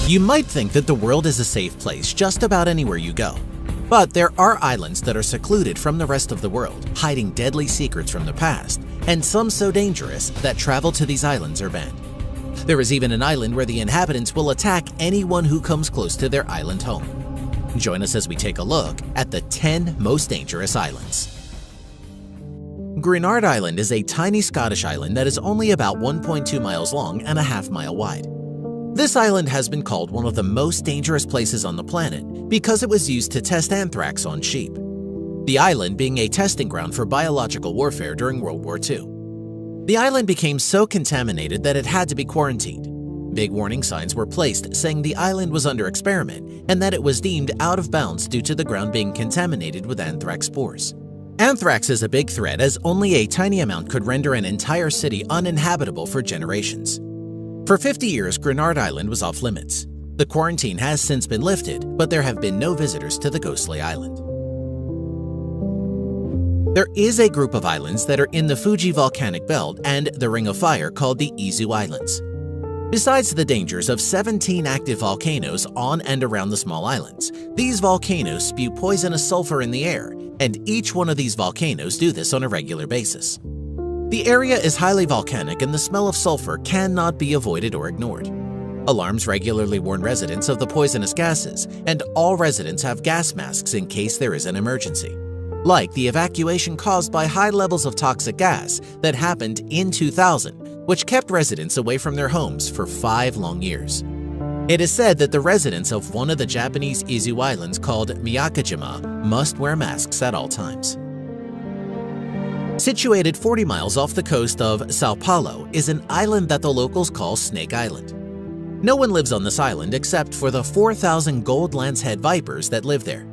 You might think that the world is a safe place just about anywhere you go. But there are islands that are secluded from the rest of the world, hiding deadly secrets from the past, and some so dangerous that travel to these islands are banned. There is even an island where the inhabitants will attack anyone who comes close to their island home. Join us as we take a look at the 10 most dangerous islands. Grenard Island is a tiny Scottish island that is only about 1.2 miles long and a half-mile wide. This island has been called one of the most dangerous places on the planet because it was used to test anthrax on sheep. The island being a testing ground for biological warfare during World War II. The island became so contaminated that it had to be quarantined. Big warning signs were placed saying the island was under experiment and that it was deemed out of bounds due to the ground being contaminated with anthrax spores. Anthrax is a big threat as only a tiny amount could render an entire city uninhabitable for generations. For 50 years, Grenard Island was off limits. The quarantine has since been lifted, but there have been no visitors to the ghostly island. There is a group of islands that are in the Fuji volcanic belt and the Ring of Fire called the Izu Islands. Besides the dangers of 17 active volcanoes on and around the small islands, these volcanoes spew poisonous sulfur in the air, and each one of these volcanoes do this on a regular basis. The area is highly volcanic and the smell of sulfur cannot be avoided or ignored. Alarms regularly warn residents of the poisonous gases, and all residents have gas masks in case there is an emergency. Like the evacuation caused by high levels of toxic gas that happened in 2000, which kept residents away from their homes for 5 long years. It is said that the residents of one of the Japanese Izu Islands called Miyakojima must wear masks at all times. Situated 40 miles off the coast of Sao Paulo is an island that the locals call Snake Island. No one lives on this island except for the 4,000 gold lancehead vipers that live there.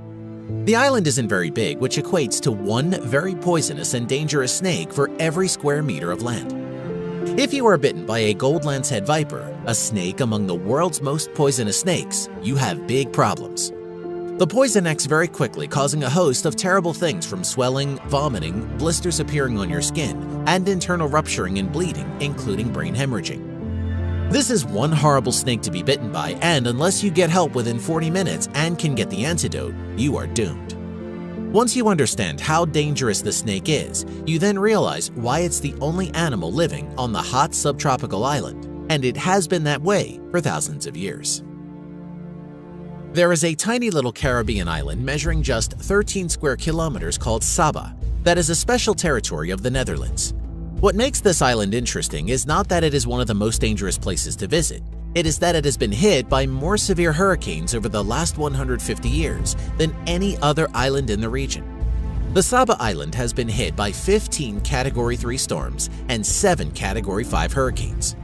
The island isn't very big, which equates to one very poisonous and dangerous snake for every square meter of land. If you are bitten by a gold lancehead viper, a snake among the world's most poisonous snakes, you have big problems. The poison acts very quickly, causing a host of terrible things from swelling, vomiting, blisters appearing on your skin, and internal rupturing and bleeding, including brain hemorrhaging. This is one horrible snake to be bitten by, and unless you get help within 40 minutes and can get the antidote, you are doomed. Once you understand how dangerous the snake is, you then realize why it's the only animal living on the hot subtropical island, and it has been that way for thousands of years. There is a tiny little Caribbean island measuring just 13 square kilometers called Saba that is a special territory of the Netherlands. What makes this island interesting is not that it is one of the most dangerous places to visit, it is that it has been hit by more severe hurricanes over the last 150 years than any other island in the region. The Saba Island has been hit by 15 Category 3 storms and 7 Category 5 hurricanes.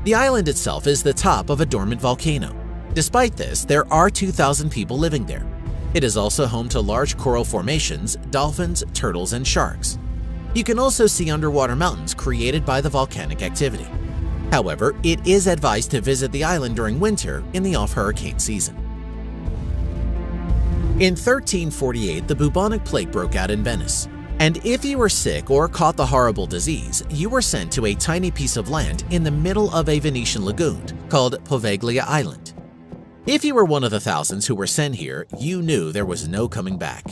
The island itself is the top of a dormant volcano. Despite this, there are 2,000 people living there. It is also home to large coral formations, dolphins, turtles, and sharks. You can also see underwater mountains created by the volcanic activity. However, it is advised to visit the island during winter in the off-hurricane season. In 1348, the bubonic plague broke out in Venice. And if you were sick or caught the horrible disease, you were sent to a tiny piece of land in the middle of a Venetian lagoon called Poveglia Island. If you were one of the thousands who were sent here, you knew there was no coming back.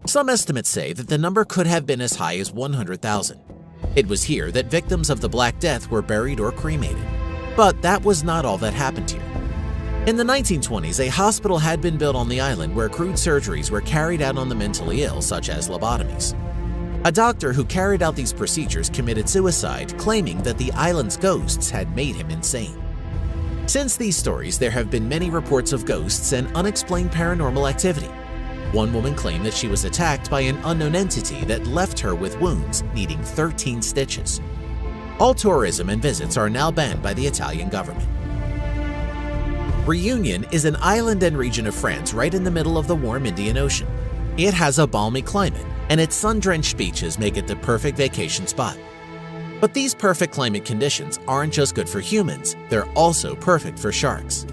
Some estimates say that the number could have been as high as 100,000. It was here that victims of the Black Death were buried or cremated. But that was not all that happened here. In the 1920s, a hospital had been built on the island where crude surgeries were carried out on the mentally ill, such as lobotomies. A doctor who carried out these procedures committed suicide, claiming that the island's ghosts had made him insane. Since these stories, there have been many reports of ghosts and unexplained paranormal activity. One woman claimed that she was attacked by an unknown entity that left her with wounds needing 13 stitches. All tourism and visits are now banned by the Italian government. Réunion is an island and region of France right in the middle of the warm Indian Ocean. It has a balmy climate, and its sun-drenched beaches make it the perfect vacation spot. But these perfect climate conditions aren't just good for humans, they're also perfect for sharks.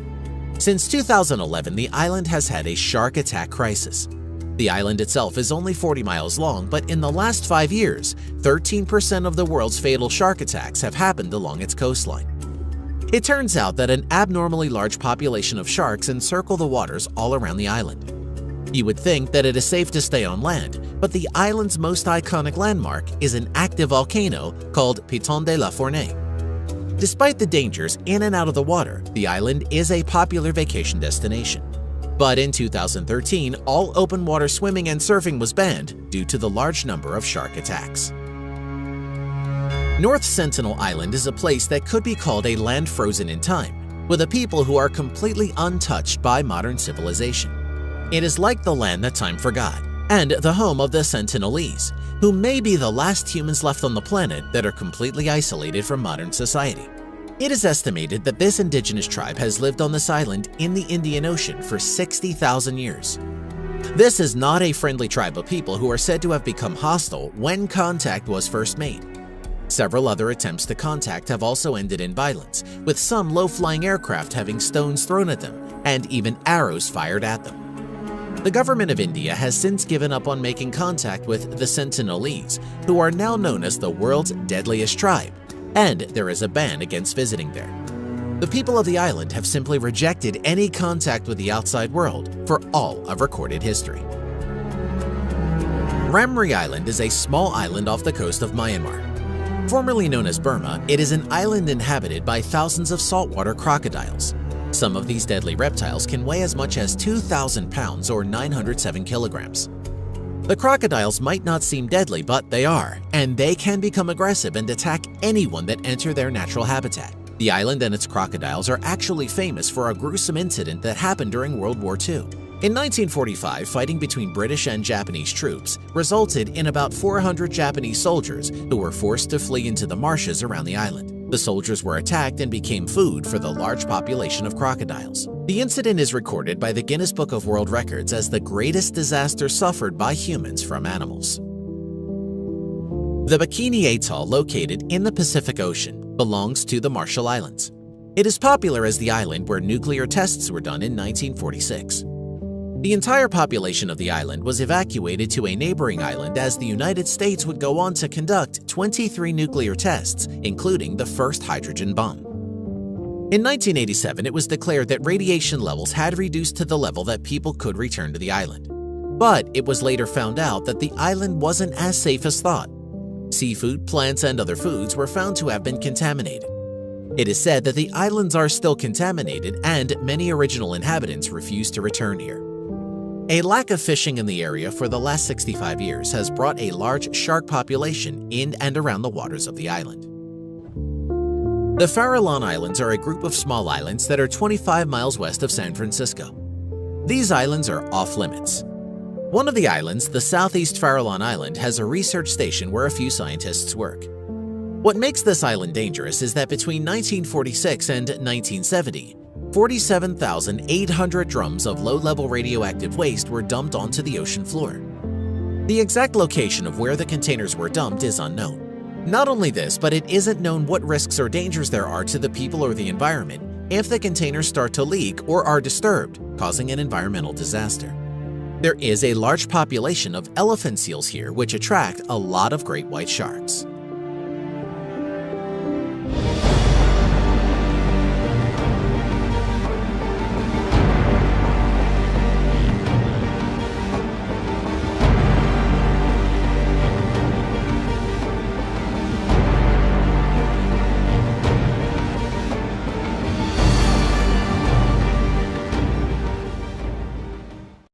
Since 2011, the island has had a shark attack crisis. The island itself is only 40 miles long, but in the last 5 years, 13% of the world's fatal shark attacks have happened along its coastline. It turns out that an abnormally large population of sharks encircle the waters all around the island. You would think that it is safe to stay on land, but the island's most iconic landmark is an active volcano called Piton de la Fournaise. Despite the dangers in and out of the water, the island is a popular vacation destination. But in 2013, all open water swimming and surfing was banned due to the large number of shark attacks. North Sentinel Island is a place that could be called a land frozen in time, with a people who are completely untouched by modern civilization. It is like the land that time forgot, and the home of the Sentinelese, who may be the last humans left on the planet that are completely isolated from modern society. It is estimated that this indigenous tribe has lived on this island in the Indian Ocean for 60,000 years. This is not a friendly tribe of people who are said to have become hostile when contact was first made. Several other attempts to contact have also ended in violence, with some low-flying aircraft having stones thrown at them and even arrows fired at them. The government of India has since given up on making contact with the Sentinelese, who are now known as the world's deadliest tribe, and there is a ban against visiting there. The people of the island have simply rejected any contact with the outside world for all of recorded history. Ramree Island is a small island off the coast of Myanmar. Formerly known as Burma, it is an island inhabited by thousands of saltwater crocodiles. Some of these deadly reptiles can weigh as much as 2,000 pounds or 907 kilograms. The crocodiles might not seem deadly, but they are, and they can become aggressive and attack anyone that enter their natural habitat. The island and its crocodiles are actually famous for a gruesome incident that happened during World War II. In 1945, fighting between British and Japanese troops resulted in about 400 Japanese soldiers who were forced to flee into the marshes around the island. The soldiers were attacked and became food for the large population of crocodiles. The incident is recorded by the Guinness Book of World Records as the greatest disaster suffered by humans from animals. The Bikini Atoll, located in the Pacific Ocean, belongs to the Marshall Islands. It is popular as the island where nuclear tests were done in 1946. The entire population of the island was evacuated to a neighboring island as the United States would go on to conduct 23 nuclear tests, including the first hydrogen bomb. In 1987, it was declared that radiation levels had reduced to the level that people could return to the island. But it was later found out that the island wasn't as safe as thought. Seafood, plants, and other foods were found to have been contaminated. It is said that the islands are still contaminated and many original inhabitants refuse to return here. A lack of fishing in the area for the last 65 years has brought a large shark population in and around the waters of the island. The Farallon Islands are a group of small islands that are 25 miles west of San Francisco. These islands are off-limits. One of the islands, the Southeast Farallon Island, has a research station where a few scientists work. What makes this island dangerous is that between 1946 and 1970, 47,800 drums of low-level radioactive waste were dumped onto the ocean floor. The exact location of where the containers were dumped is unknown. Not only this, but it isn't known what risks or dangers there are to the people or the environment if the containers start to leak or are disturbed, causing an environmental disaster. There is a large population of elephant seals here which attract a lot of great white sharks.